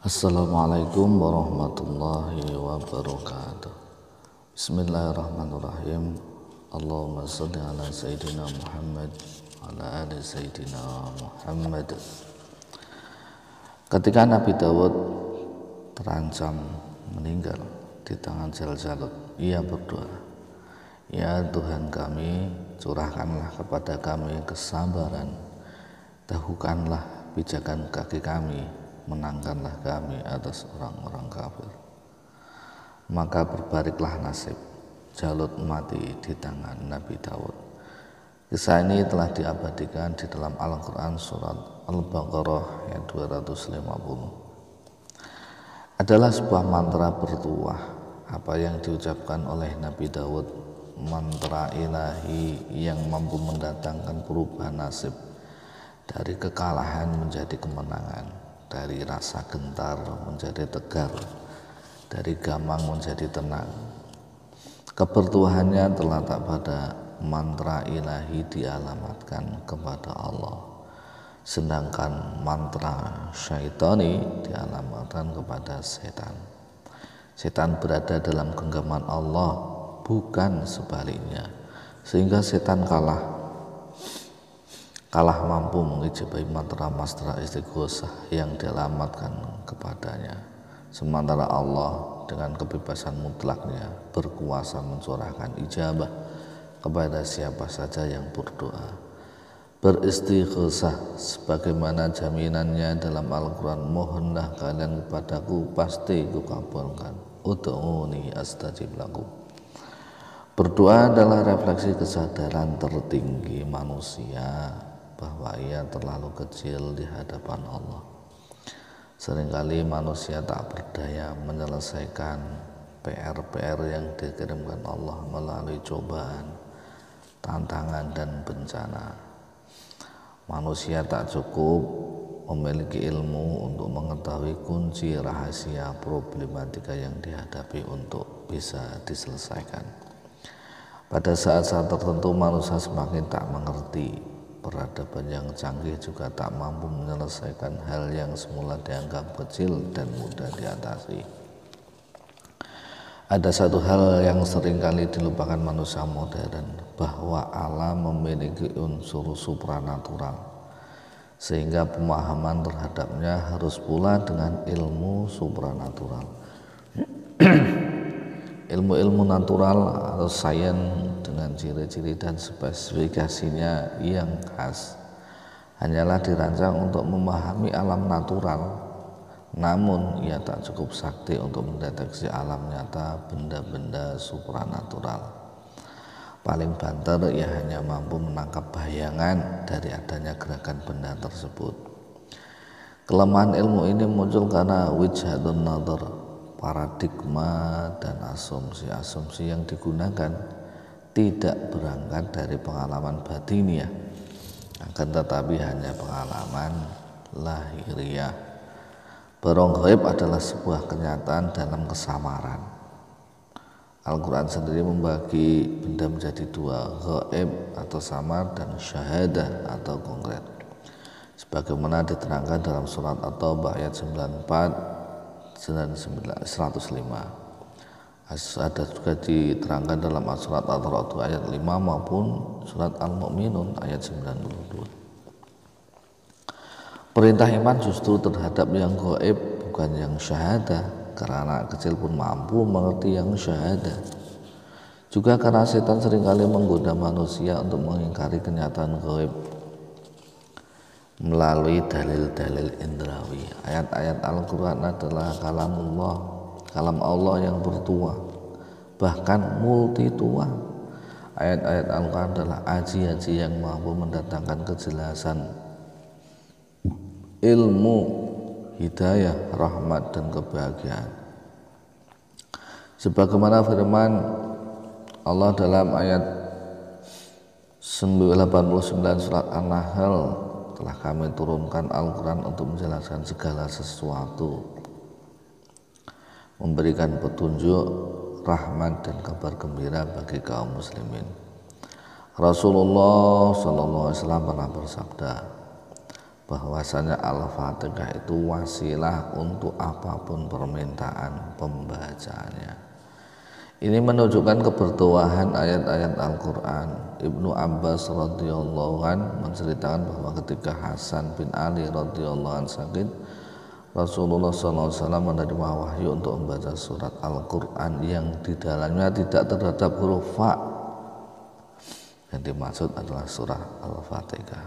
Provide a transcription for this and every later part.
Assalamualaikum warahmatullahi wabarakatuh. Bismillahirrahmanirrahim. Allahumma salli ala Sayyidina Muhammad ala ali Sayyidina Muhammad. Ketika Nabi Dawud terancam meninggal di tangan Jaljalut, ia berdoa, "Ya Tuhan kami, curahkanlah kepada kami kesabaran, dahulukanlah pijakan kaki kami, menangkanlah kami atas orang-orang kafir." Maka berbaliklah nasib, Jalut mati di tangan Nabi Dawud. Kisah ini telah diabadikan di dalam Al-Quran surat Al-Baqarah ayat 250. Adalah sebuah mantra bertuah apa yang diucapkan oleh Nabi Dawud, mantra ilahi yang mampu mendatangkan perubahan nasib dari kekalahan menjadi kemenangan, dari rasa gentar menjadi tegar, dari gamang menjadi tenang. Kebertuhannya terletak pada mantra ilahi dialamatkan kepada Allah, sedangkan mantra syaitani dialamatkan kepada setan. Setan berada dalam genggaman Allah, bukan sebaliknya, sehingga setan kalah mampu mengijabahi mantra istighosah yang dialamatkan kepadanya, sementara Allah dengan kebebasan mutlaknya berkuasa mencurahkan ijabah kepada siapa saja yang berdoa, beristighosah sebagaimana jaminannya dalam Al-Quran, "Mohonlah kalian kepadaku, pasti kukabulkan. Ud'uni astajib lakum." Berdoa adalah refleksi kesadaran tertinggi manusia bahwa ia terlalu kecil di hadapan Allah. Seringkali manusia tak berdaya menyelesaikan PR-PR yang dikirimkan Allah melalui cobaan, tantangan, dan bencana. Manusia tak cukup memiliki ilmu untuk mengetahui kunci rahasia problematika yang dihadapi untuk bisa diselesaikan. Pada saat-saat tertentu manusia semakin tak mengerti, peradaban yang canggih juga tak mampu menyelesaikan hal yang semula dianggap kecil dan mudah diatasi. Ada satu hal yang seringkali dilupakan manusia modern, bahwa alam memiliki unsur supranatural, sehingga pemahaman terhadapnya harus pula dengan ilmu supranatural. Ilmu-ilmu natural atau sains dengan ciri-ciri dan spesifikasinya yang khas hanyalah dirancang untuk memahami alam natural, namun ia tak cukup sakti untuk mendeteksi alam nyata benda-benda supranatural. Paling banter ia hanya mampu menangkap bayangan dari adanya gerakan benda tersebut. Kelemahan ilmu ini muncul karena wijhatun nadhar, paradigma dan asumsi-asumsi yang digunakan tidak berangkat dari pengalaman batiniah, akan tetapi hanya pengalaman lahiriah. Barang gaib adalah sebuah kenyataan dalam kesamaran. Al-Quran sendiri membagi benda menjadi dua, gaib atau samar dan syahadah atau konkret, sebagaimana diterangkan dalam surat At-Taubah ayat 94 dan 105. Ada juga diterangkan dalam surat At-Ra'd ayat 5 maupun surat Al-Mu'minun ayat 92. Perintah iman justru terhadap yang gaib, bukan yang syahadah, karena anak kecil pun mampu mengerti yang syahadah. Juga karena setan seringkali menggoda manusia untuk mengingkari kenyataan gaib melalui dalil-dalil indrawi. Ayat-ayat Al-Quran adalah kalamullah, kalam Allah yang bertuah, bahkan multi tuah. Ayat-ayat Al-Quran adalah aji-aji yang mampu mendatangkan kejelasan, ilmu, hidayah, rahmat, dan kebahagiaan. Sebagaimana firman Allah dalam ayat 89 surat An-Nahl, telah kami turunkan Al-Quran untuk menjelaskan segala sesuatu, memberikan petunjuk, rahmat, dan kabar gembira bagi kaum muslimin. Rasulullah SAW pernah bersabda, bahwasanya Al-Fatihah itu wasilah untuk apapun permintaan pembacaannya. Ini menunjukkan kebertuahan ayat-ayat Al-Quran. Ibnu Abbas radhiyallahu an menceritakan bahwa ketika Hasan bin Ali radhiyallahu an sakit, Rasulullah SAW menerima wahyu untuk membaca surat Al-Quran yang di dalamnya tidak terdapat huruf fa. Yang dimaksud adalah surah Al-Fatihah.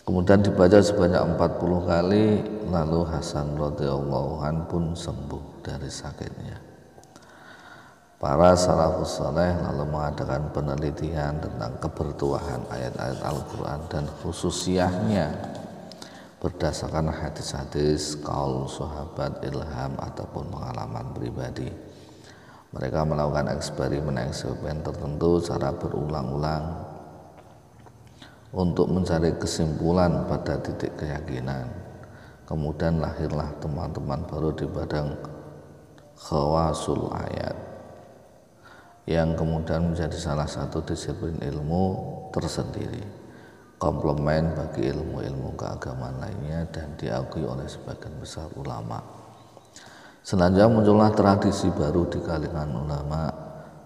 Kemudian dibaca sebanyak 40 kali, lalu Hasan radhiyallahu an pun sembuh dari sakitnya. Para salafus saleh lalu mengadakan penelitian tentang kebertuahan ayat-ayat Al-Quran dan khususiahnya berdasarkan hadis-hadis, qaul sahabat, ilham ataupun pengalaman pribadi. Mereka melakukan eksperimen tertentu secara berulang-ulang untuk mencari kesimpulan pada titik keyakinan. Kemudian lahirlah teman-teman baru di bidang khawasul ayat, yang kemudian menjadi salah satu disiplin ilmu tersendiri, komplement bagi ilmu-ilmu keagamaan lainnya dan diakui oleh sebagian besar ulama. Selanjutnya muncullah tradisi baru di kalangan ulama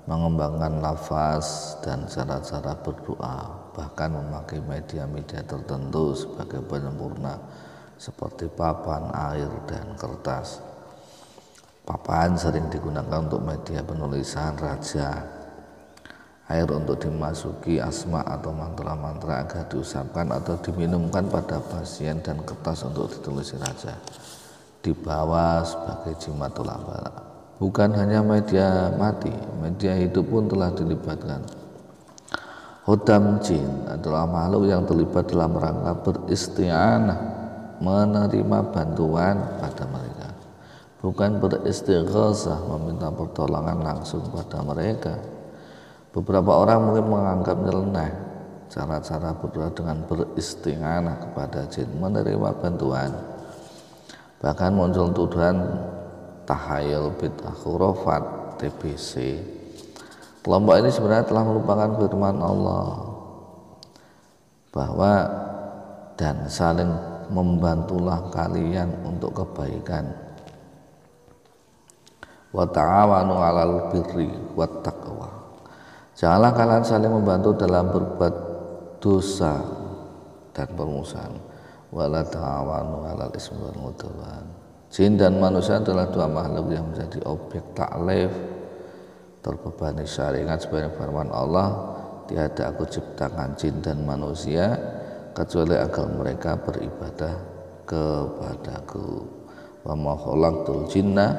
mengembangkan lafaz dan cara-cara berdoa, bahkan memakai media-media tertentu sebagai penyempurna seperti papan, air, dan kertas. Papan sering digunakan untuk media penulisan raja, air untuk dimasuki asma atau mantra-mantra agar diusapkan atau diminumkan pada pasien, dan kertas untuk ditulis raja di bawah sebagai jimatul abala. Bukan hanya media mati, media hidup pun telah dilibatkan. Hodam jin adalah makhluk yang terlibat dalam rangka beristi'anah, menerima bantuan pada mereka, bukan beristighosah, meminta pertolongan langsung pada mereka. Beberapa orang mungkin menganggap nyeleneh cara-cara berdoa dengan beristi'anah kepada jin, menerima bantuan. Bahkan muncul tuduhan tahayul bid'ah khurafat TBC. Kelompok ini sebenarnya telah melupakan firman Allah bahwa dan saling membantulah kalian untuk kebaikan. Wa ta'awanu 'alal birri wat taqwa. Janganlah kalian saling membantu dalam berbuat dosa dan permusuhan. Wala ta'awanu 'alal ismi wal 'udwan. Jin dan manusia adalah dua makhluk yang menjadi objek taklif, terbebani syariat sebagai firman Allah, tiada aku ciptakan jin dan manusia kecuali agar mereka beribadah kepadaku. Wa ma khalaqtul jinna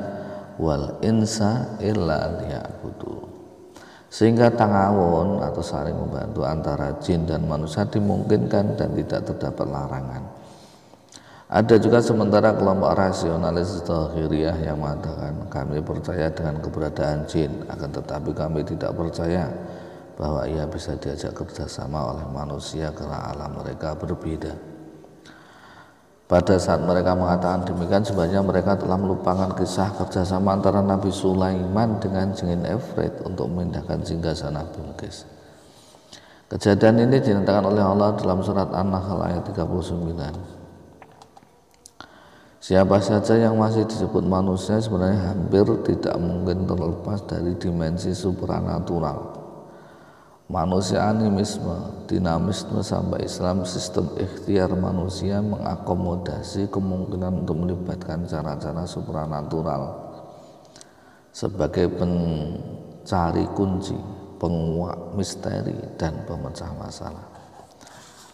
wal insa illa liya'budu. Sehingga tangawun atau saling membantu antara jin dan manusia dimungkinkan dan tidak terdapat larangan. Ada juga sementara kelompok rasionalis zahiriyah yang mengatakan kami percaya dengan keberadaan jin, akan tetapi kami tidak percaya bahwa ia bisa diajak kerjasama oleh manusia karena alam mereka berbeda. Pada saat mereka mengatakan demikian, sebenarnya mereka telah melupakan kisah kerjasama antara Nabi Sulaiman dengan jin Efrit untuk memindahkan singgasana Bilqis. Kejadian ini dinyatakan oleh Allah dalam surat An-Nahl ayat 39. Siapa saja yang masih disebut manusia sebenarnya hampir tidak mungkin terlepas dari dimensi supranatural. Manusia animisme, dinamisme sampai Islam, sistem ikhtiar manusia mengakomodasi kemungkinan untuk melibatkan cara-cara supranatural sebagai pencari kunci, penguak misteri, dan pemecah masalah.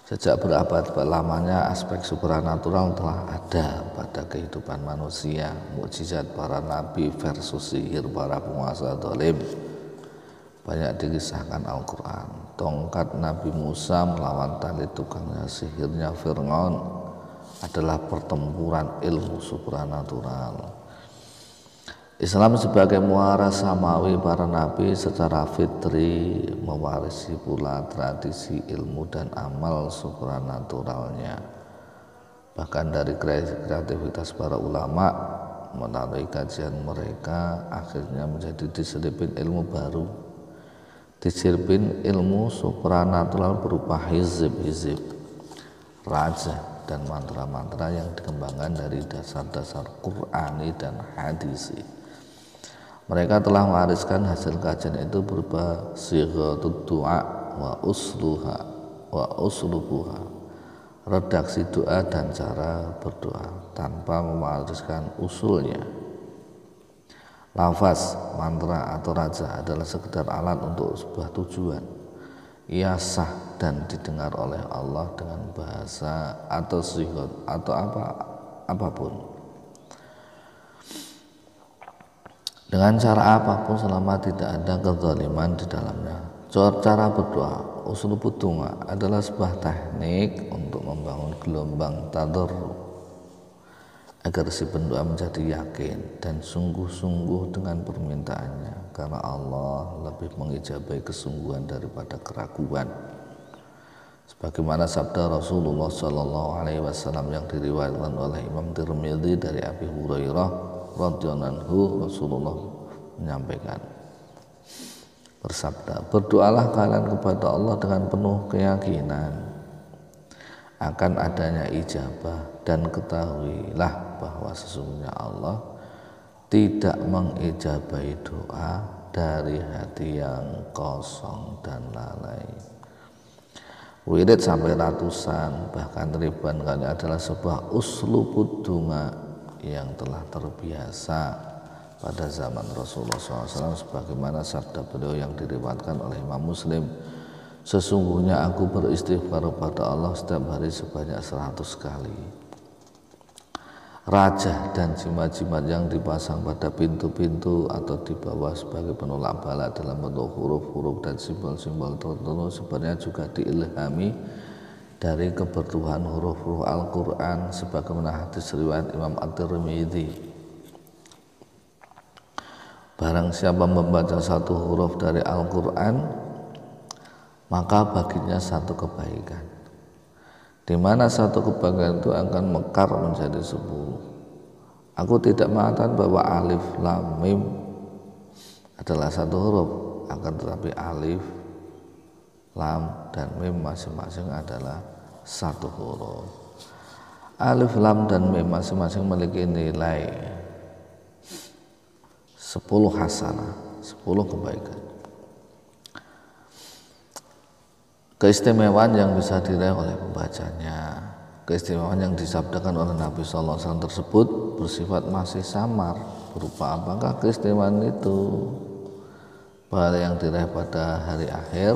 Sejak berabad lamanya aspek supranatural telah ada pada kehidupan manusia. Mukjizat para nabi versus sihir para penguasa zalim banyak dikisahkan Al-Quran. Tongkat Nabi Musa melawan tali tukangnya sihirnya Fir'aun adalah pertempuran ilmu supranatural. Islam sebagai muara samawi para nabi secara fitri mewarisi pula tradisi ilmu dan amal supranaturalnya. Bahkan dari kreativitas para ulama melalui kajian mereka akhirnya menjadi disiplin ilmu baru, disiplin ilmu supranatural berupa hizib-hizib raja dan mantra-mantra yang dikembangkan dari dasar-dasar Qur'ani dan hadisi. Mereka telah mewariskan hasil kajian itu berupa sighatud du'a wa uslubuha, redaksi doa dan cara berdoa, tanpa mewariskan usulnya. Lafaz, mantra atau raja adalah sekedar alat untuk sebuah tujuan. Ia sah dan didengar oleh Allah dengan bahasa atau sighat atau apapun. Dengan cara apapun selama tidak ada kezaliman di dalamnya. Cara berdoa, uslubud du'a, adalah sebuah teknik untuk membangun gelombang tadarruk agar si pendoa menjadi yakin dan sungguh-sungguh dengan permintaannya, karena Allah lebih mengijabai kesungguhan daripada keraguan. Sebagaimana sabda Rasulullah SAW yang diriwayatkan oleh Imam Tirmidzi dari Abi Hurairah radhiyallahu anhu, Rasulullah menyampaikan, bersabda, berdoalah kalian kepada Allah dengan penuh keyakinan akan adanya ijabah, dan ketahuilah bahwa sesungguhnya Allah tidak mengijabahi doa dari hati yang kosong dan lalai. Wirid sampai ratusan bahkan ribuan kali adalah sebuah uslubud du'a yang telah terbiasa pada zaman Rasulullah SAW, sebagaimana sabda beliau yang diriwayatkan oleh Imam Muslim, sesungguhnya aku beristighfar kepada Allah setiap hari sebanyak 100 kali. Raja dan jimat-jimat yang dipasang pada pintu-pintu atau di bawah sebagai penolak bala dalam bentuk huruf-huruf dan simbol-simbol tertentu sebenarnya juga diilhami dari kebertuhan huruf-huruf Al-Quran, sebagaimana hadis riwayat Imam At-Tirmidzi. Barang siapa membaca satu huruf dari Al-Quran, maka baginya satu kebaikan, di mana satu kebaikan itu akan mekar menjadi 10. Aku tidak mengatakan bahwa alif, lam, mim adalah satu huruf, akan tetapi alif, lam, dan mim masing-masing adalah satu huruf. Alif, lam, dan mim masing-masing memiliki nilai 10 hasanah, 10 kebaikan. Keistimewaan yang bisa diraih oleh pembacanya, keistimewaan yang disabdakan oleh Nabi SAW tersebut bersifat masih samar. Berupa apakah keistimewaan itu? Pahala yang diraih pada hari akhir,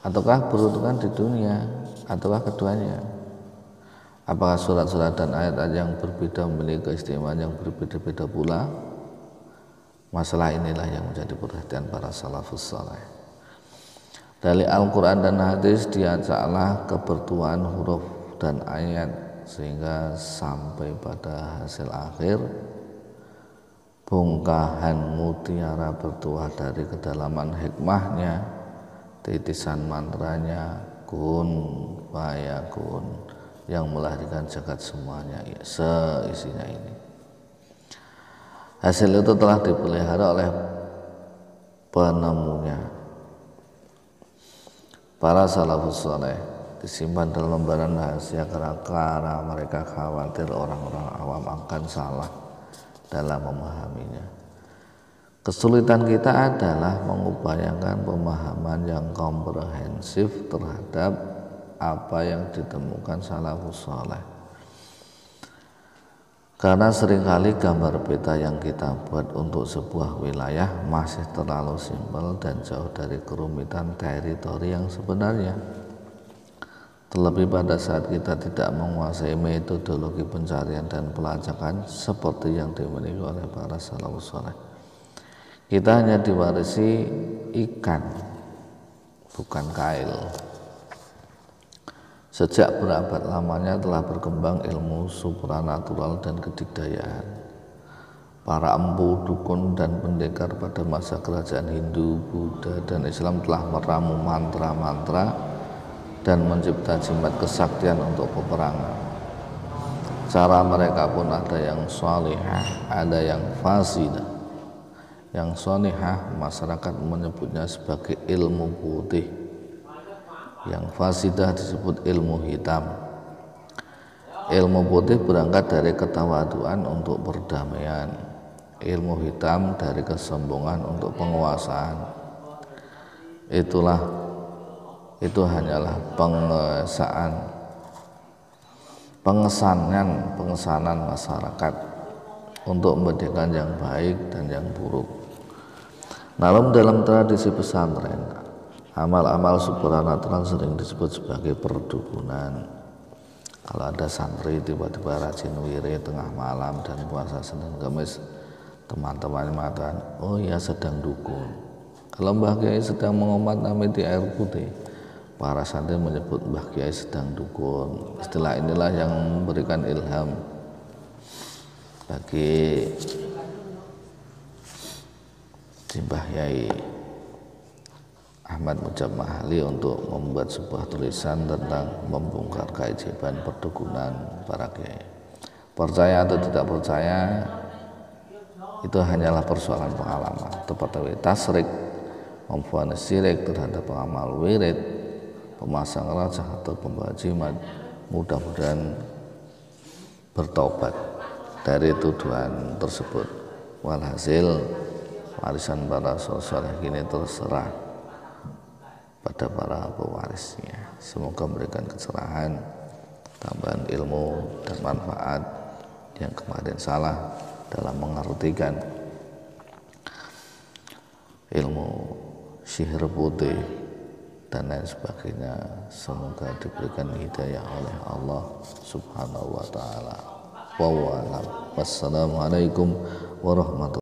ataukah peruntukan di dunia, ataukah keduanya? Apakah surat-surat dan ayat-ayat yang berbeda memiliki keistimewaan yang berbeda-beda pula? Masalah inilah yang menjadi perhatian para salafus saleh. Dari Al-Quran dan hadis diajaklah kebertuan huruf dan ayat, sehingga sampai pada hasil akhir bongkahan mutiara bertuah dari kedalaman hikmahnya, titisan mantranya kun fayakun yang melahirkan jagat semuanya seisinya ini. Hasil itu telah dipelihara oleh penemunya, para salafus saleh, disimpan dalam lembaran rahasia karena mereka khawatir orang-orang awam akan salah dalam memahaminya. Kesulitan kita adalah mengupayakan pemahaman yang komprehensif terhadap apa yang ditemukan salafus saleh, karena seringkali gambar peta yang kita buat untuk sebuah wilayah masih terlalu simpel dan jauh dari kerumitan teritori yang sebenarnya. Terlebih pada saat kita tidak menguasai metodologi pencarian dan pelacakan seperti yang dimiliki oleh para salafus saleh. Kita hanya diwarisi ikan, bukan kail. Sejak berabad lamanya telah berkembang ilmu supranatural dan kedikdayaan. Para empu, dukun, dan pendekar pada masa kerajaan Hindu, Buddha, dan Islam telah meramu mantra-mantra dan mencipta jimat kesaktian untuk peperangan. Cara mereka pun ada yang sholihah, ada yang fasidah. Yang sholihah masyarakat menyebutnya sebagai ilmu putih, yang fasidah disebut ilmu hitam. Ilmu putih berangkat dari ketawaduan untuk perdamaian, ilmu hitam dari kesombongan untuk penguasaan. Itu hanyalah pengesanan masyarakat untuk membedakan yang baik dan yang buruk. Namun dalam tradisi pesantren, amal-amal supranatural sering disebut sebagai perdukunan. Kalau ada santri tiba-tiba rajin wirid tengah malam dan puasa Senin Kamis, teman-teman mengatakan, oh ya sedang dukun. Kalau Mbah Kiai sedang mengomat namiti air putih, para santri menyebut Mbah Kiai sedang dukun. Istilah inilah yang memberikan ilham bagi Mbah Yai Ahmad Mujab Mahali untuk membuat sebuah tulisan tentang membongkar keajaiban perdukunan para kiai. Percaya atau tidak percaya itu hanyalah persoalan pengalaman. Tetapi tasrik memfonis syirik terhadap pengamal wirid, pemasang rajah atau pembawa jimat, mudah-mudahan bertobat dari tuduhan tersebut. Walhasil warisan para soleh ini terserah pada para pewarisnya. Semoga memberikan kecerahan, tambahan ilmu dan manfaat yang kemarin salah dalam mengartikan ilmu sihir putih dan lain sebagainya. Semoga diberikan hidayah oleh Allah Subhanahu wa taala. Wassalamualaikum warahmatullahi wabarakatuh.